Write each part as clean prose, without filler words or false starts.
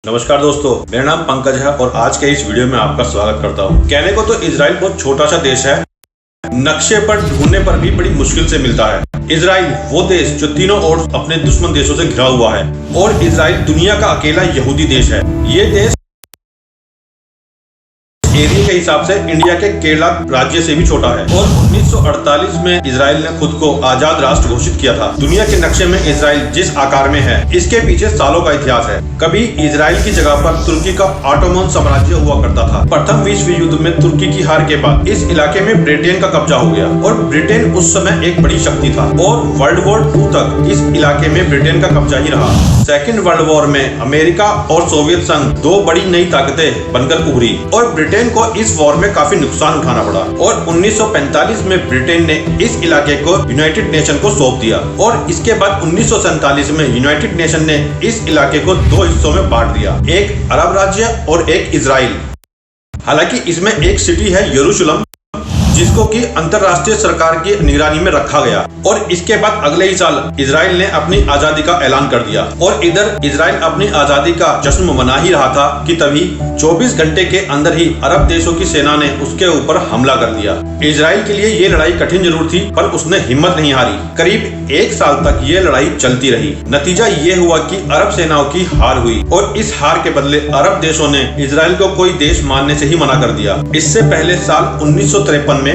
नमस्कार दोस्तों, मेरा नाम पंकज है और आज के इस वीडियो में आपका स्वागत करता हूं। कहने को तो इजराइल बहुत छोटा सा देश है, नक्शे पर ढूंढने पर भी बड़ी मुश्किल से मिलता है। इजराइल वो देश जो तीनों ओर अपने दुश्मन देशों से घिरा हुआ है और इजराइल दुनिया का अकेला यहूदी देश है। ये देश एरिया के हिसाब से इंडिया के केरला राज्य से भी छोटा है और 1948 में इजराइल ने खुद को आजाद राष्ट्र घोषित किया था। दुनिया के नक्शे में इजराइल जिस आकार में है, इसके पीछे सालों का इतिहास है। कभी इजराइल की जगह पर तुर्की का ऑटोमन साम्राज्य हुआ करता था। प्रथम विश्व युद्ध में तुर्की की हार के बाद इस इलाके में ब्रिटेन का कब्जा हो गया और ब्रिटेन उस समय एक बड़ी शक्ति था और वर्ल्ड वॉर 2 तक इस इलाके में ब्रिटेन का कब्जा ही रहा। सेकेंड वर्ल्ड वॉर में अमेरिका और सोवियत संघ दो बड़ी नई ताकतें बनकर उभरी और ब्रिटेन को इस वॉर में काफी नुकसान उठाना पड़ा और 1945 में ब्रिटेन ने इस इलाके को यूनाइटेड नेशन को सौंप दिया और इसके बाद 1947 में यूनाइटेड नेशन ने इस इलाके को 2 हिस्सों में बांट दिया, एक अरब राज्य और एक इजराइल। हालांकि इसमें एक सिटी है यरूशलेम, जिसको कि अंतरराष्ट्रीय सरकार की निगरानी में रखा गया और इसके बाद अगले ही साल इजराइल ने अपनी आजादी का ऐलान कर दिया और इधर इजराइल अपनी आजादी का जश्न मना ही रहा था कि तभी 24 घंटे के अंदर ही अरब देशों की सेना ने उसके ऊपर हमला कर दिया। इजराइल के लिए ये लड़ाई कठिन जरूर थी, पर उसने हिम्मत नहीं हारी। करीब 1 साल तक ये लड़ाई चलती रही। नतीजा ये हुआ कि अरब सेनाओं की हार हुई और इस हार के बदले अरब देशों ने इजराइल को कोई देश मानने से ही मना कर दिया। इससे पहले साल 1953 में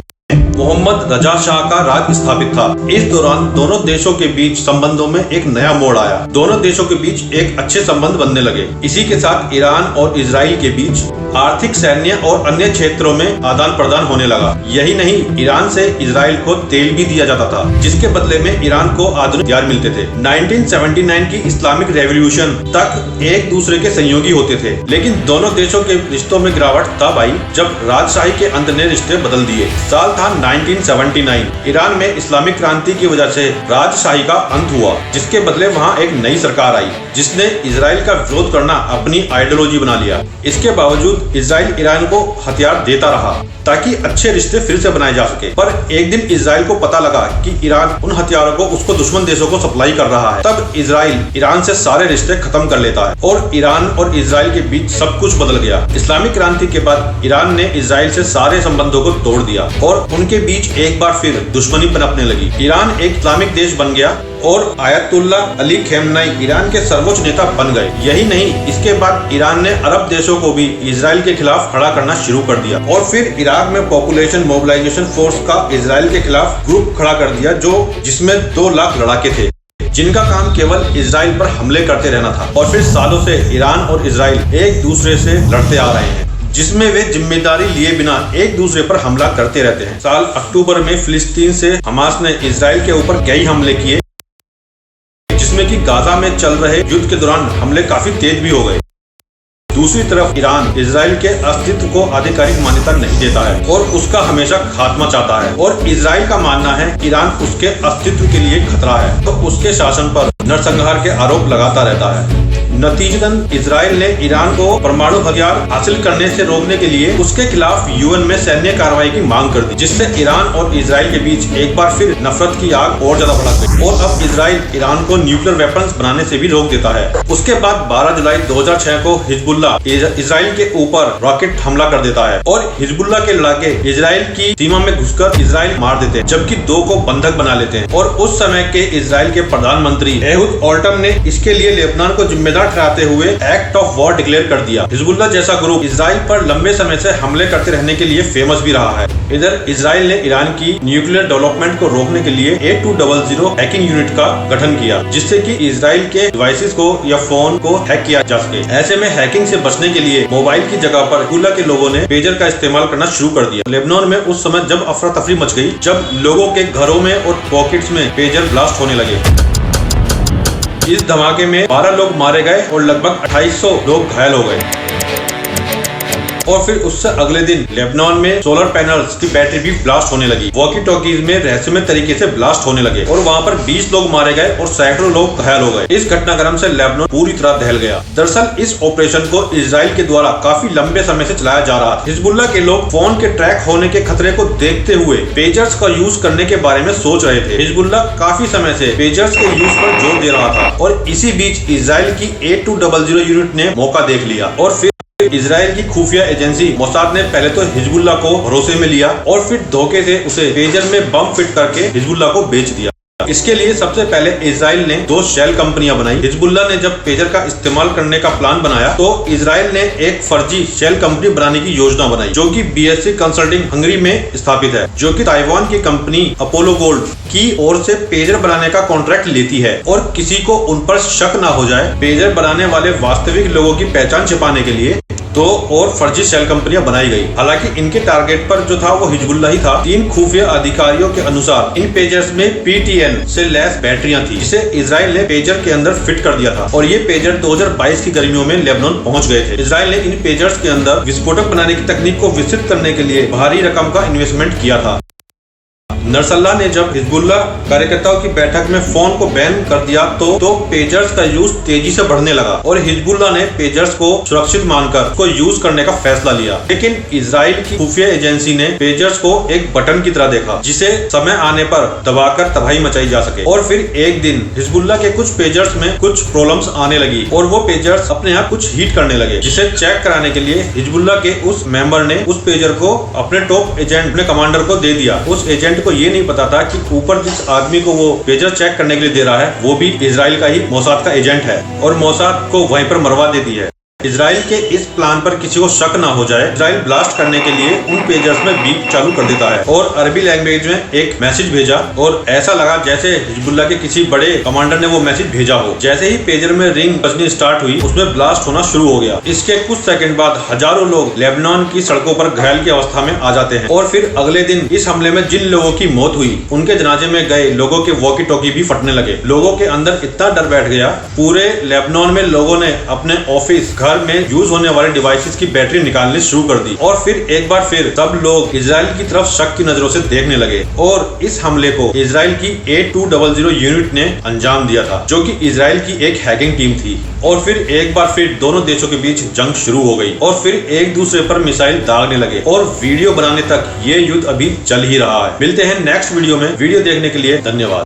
मोहम्मद रजा शाह का राज स्थापित था। इस दौरान दोनों देशों के बीच संबंधों में एक नया मोड़ आया। दोनों देशों के बीच एक अच्छे संबंध बनने लगे। इसी के साथ ईरान और इजराइल के बीच आर्थिक, सैन्य और अन्य क्षेत्रों में आदान प्रदान होने लगा। यही नहीं, ईरान से इजराइल को तेल भी दिया जाता था, जिसके बदले में ईरान को आधुनिक हथियार मिलते थे। 1979 की इस्लामिक रेवोल्यूशन तक एक दूसरे के सहयोगी होते थे, लेकिन दोनों देशों के रिश्तों में गिरावट तब आई जब राजशाही के अंत ने रिश्ते बदल दिए। साल था 1979। ईरान में इस्लामिक क्रांति की वजह से राजशाही का अंत हुआ, जिसके बदले वहाँ एक नई सरकार आई जिसने इजराइल का विरोध करना अपनी आइडियोलॉजी बना लिया। इसके बावजूद इजराइल ईरान को हथियार देता रहा ताकि अच्छे रिश्ते फिर से बनाए जा सके। पर एक दिन इजराइल को पता लगा कि ईरान उन हथियारों को उसको दुश्मन देशों को सप्लाई कर रहा है। तब इजराइल ईरान से सारे रिश्ते खत्म कर लेता है और ईरान और इजराइल के बीच सब कुछ बदल गया। इस्लामिक क्रांति के बाद ईरान ने इजराइल से सारे संबंधों को तोड़ दिया और उनके बीच एक बार फिर दुश्मनी पनपने लगी। ईरान एक इस्लामिक देश बन गया और आयतुल्ला अली खेमनाई ईरान के सर्वोच्च नेता बन गए। यही नहीं, इसके बाद ईरान ने अरब देशों को भी इजराइल के खिलाफ खड़ा करना शुरू कर दिया और फिर इराक में पॉपुलेशन मोबिलाइजेशन फोर्स का इजराइल के खिलाफ ग्रुप खड़ा कर दिया, जिसमें 2 लाख लड़ाके थे, जिनका काम केवल इजराइल पर हमले करते रहना था। और फिर सालों से ईरान और इजराइल एक दूसरे से लड़ते आ रहे हैं, जिसमें वे जिम्मेदारी लिए बिना एक दूसरे पर हमला करते रहते हैं। साल अक्टूबर में फिलिस्तीन से हमास ने इजराइल के ऊपर कई हमले किए, जिसमें कि गाजा में चल रहे युद्ध के दौरान हमले काफी तेज भी हो गए। दूसरी तरफ ईरान इजराइल के अस्तित्व को आधिकारिक मान्यता नहीं देता है और उसका हमेशा खात्मा चाहता है और इजराइल का मानना है ईरान उसके अस्तित्व के लिए खतरा है, तो उसके शासन पर नरसंहार के आरोप लगाता रहता है। नतीजतन इजराइल ने ईरान को परमाणु हथियार हासिल करने से रोकने के लिए उसके खिलाफ यूएन में सैन्य कार्रवाई की मांग कर दी, जिससे ईरान और इजराइल के बीच एक बार फिर नफरत की आग और ज्यादा भड़क गई और अब इजराइल ईरान को न्यूक्लियर वेपन्स बनाने से भी रोक देता है। उसके बाद 12 जुलाई 2006 को हिजबुल्लाह इजराइल के ऊपर रॉकेट हमला कर देता है और हिजबुल्लाह के लड़ाके इजराइल की सीमा में घुसकर इजराइल मार देते हैं, जबकि 2 को बंधक बना लेते हैं। और उस समय के इजराइल के प्रधानमंत्री एहूद ओल्टम ने इसके लिए लेबनान को जिम्मेदार ठहराते हुए एक्ट ऑफ वॉर डिक्लेयर कर दिया। हिजबुल्लाह जैसा ग्रुप इजराइल पर लंबे समय से हमले करते रहने के लिए फेमस भी रहा है। इधर इजराइल ने ईरान की न्यूक्लियर डेवलपमेंट को रोकने के लिए 8200 हैकिंग यूनिट का गठन किया, जिससे कि इजराइल के डिवाइसेस को या फोन को हैक किया जा सके। ऐसे में हैकिंग से बचने के लिए मोबाइल की जगह पर हिजबुल्लाह के लोगों ने पेजर का इस्तेमाल करना शुरू कर दिया। लेबनान में उस समय जब अफरा तफरी मच गई, जब लोगों के घरों में और पॉकेट्स में पेजर ब्लास्ट होने लगे। इस धमाके में 12 लोग मारे गए और लगभग 2800 लोग घायल हो गए। और फिर उससे अगले दिन लेबनान में सोलर पैनल्स की बैटरी भी ब्लास्ट होने लगी। वॉकी टॉकीज में रहस्यमय तरीके से ब्लास्ट होने लगे और वहाँ पर 20 लोग मारे गए और सैकड़ों लोग घायल हो गए। इस घटनाक्रम से लेबनान पूरी तरह दहल गया। दरअसल इस ऑपरेशन को इजराइल के द्वारा काफी लंबे समय से चलाया जा रहा था। हिजबुल्लाह के लोग फोन के ट्रैक होने के खतरे को देखते हुए पेजर्स का यूज करने के बारे में सोच रहे थे। हिजबुल्लाह काफी समय से पेजर्स के यूज पर जोर दे रहा था और इसी बीच इजराइल की 8200 यूनिट ने मौका देख लिया और फिर इजराइल की खुफिया एजेंसी मोसाद ने पहले तो हिजबुल्लाह को भरोसे में लिया और फिर धोखे से उसे पेजर में बम फिट करके हिजबुल्लाह को बेच दिया। इसके लिए सबसे पहले इजराइल ने 2 शेल कंपनियां बनाई। हिजबुल्लाह ने जब पेजर का इस्तेमाल करने का प्लान बनाया तो इजराइल ने एक फर्जी शेल कंपनी बनाने की योजना बनाई जो कि BSC कंसल्टिंग हंगरी में स्थापित है, जो कि ताइवान की कंपनी अपोलो गोल्ड की ओर से पेजर बनाने का कॉन्ट्रैक्ट लेती है और किसी को उन पर शक ना हो जाए पेजर बनाने वाले वास्तविक लोगों की पहचान छिपाने के लिए 2 और फर्जी शेल कंपनियां बनाई गई। हालांकि इनके टारगेट पर जो था वो हिजबुल्लाह ही था। 3 खुफिया अधिकारियों के अनुसार इन पेजर्स में PTN से लैस बैटरियां थी जिसे इजराइल ने पेजर के अंदर फिट कर दिया था और ये पेजर 2022 की गर्मियों में लेबनान पहुंच गए थे। इजराइल ने इन पेजर्स के अंदर विस्फोटक बनाने की तकनीक को विकसित करने के लिए भारी रकम का इन्वेस्टमेंट किया था। नसरल्लाह ने जब हिजबुल्लाह कार्यकर्ताओं की बैठक में फोन को बैन कर दिया तो पेजर्स का यूज तेजी से बढ़ने लगा और हिजबुल्लाह ने पेजर्स को सुरक्षित मानकर उसको यूज करने का फैसला लिया। लेकिन इजराइल की खुफिया एजेंसी ने पेजर्स को एक बटन की तरह देखा जिसे समय आने पर दबाकर तबाही मचाई जा सके और फिर एक दिन हिजबुल्लाह के कुछ पेजर्स में कुछ प्रॉब्लम्स आने लगी और वो पेजर्स अपने आप कुछ हीट करने लगे, जिसे चेक कराने के लिए हिजबुल्लाह के उस मेंबर ने उस पेजर को अपने टॉप एजेंट अपने कमांडर को दे दिया। उस एजेंट को ये नहीं पता था कि ऊपर जिस आदमी को वो पेजर चेक करने के लिए दे रहा है वो भी इजराइल का ही मोसाद का एजेंट है और मोसाद को वहीं पर मरवा देती है। इजराइल के इस प्लान पर किसी को शक ना हो जाए, इजराइल ब्लास्ट करने के लिए उन पेजर्स में बीप चालू कर देता है और अरबी लैंग्वेज में एक मैसेज भेजा और ऐसा लगा जैसे हिजबुल्लाह के किसी बड़े कमांडर ने वो मैसेज भेजा हो। जैसे ही पेजर में रिंग बजनी स्टार्ट हुई उसमें ब्लास्ट होना शुरू हो गया। इसके कुछ सेकंड बाद हजारों लोग लेबनान की सड़कों पर घायल की अवस्था में आ जाते हैं और फिर अगले दिन इस हमले में जिन लोगों की मौत हुई उनके जनाजे में गए लोगों के वॉकी टॉकी भी फटने लगे। लोगों के अंदर इतना डर बैठ गया, पूरे लेबनान में लोगों ने अपने ऑफिस घर में यूज होने वाले डिवाइसेस की बैटरी निकालनी शुरू कर दी और फिर एक बार फिर सब लोग इजराइल की तरफ शक की नजरों से देखने लगे और इस हमले को इजराइल की 8200 यूनिट ने अंजाम दिया था जो कि इजराइल की एक हैकिंग टीम थी। और फिर एक बार फिर दोनों देशों के बीच जंग शुरू हो गई और फिर एक दूसरे पर मिसाइल दागने लगे और वीडियो बनाने तक ये युद्ध अभी चल ही रहा है। मिलते हैं नेक्स्ट वीडियो में। वीडियो देखने के लिए धन्यवाद।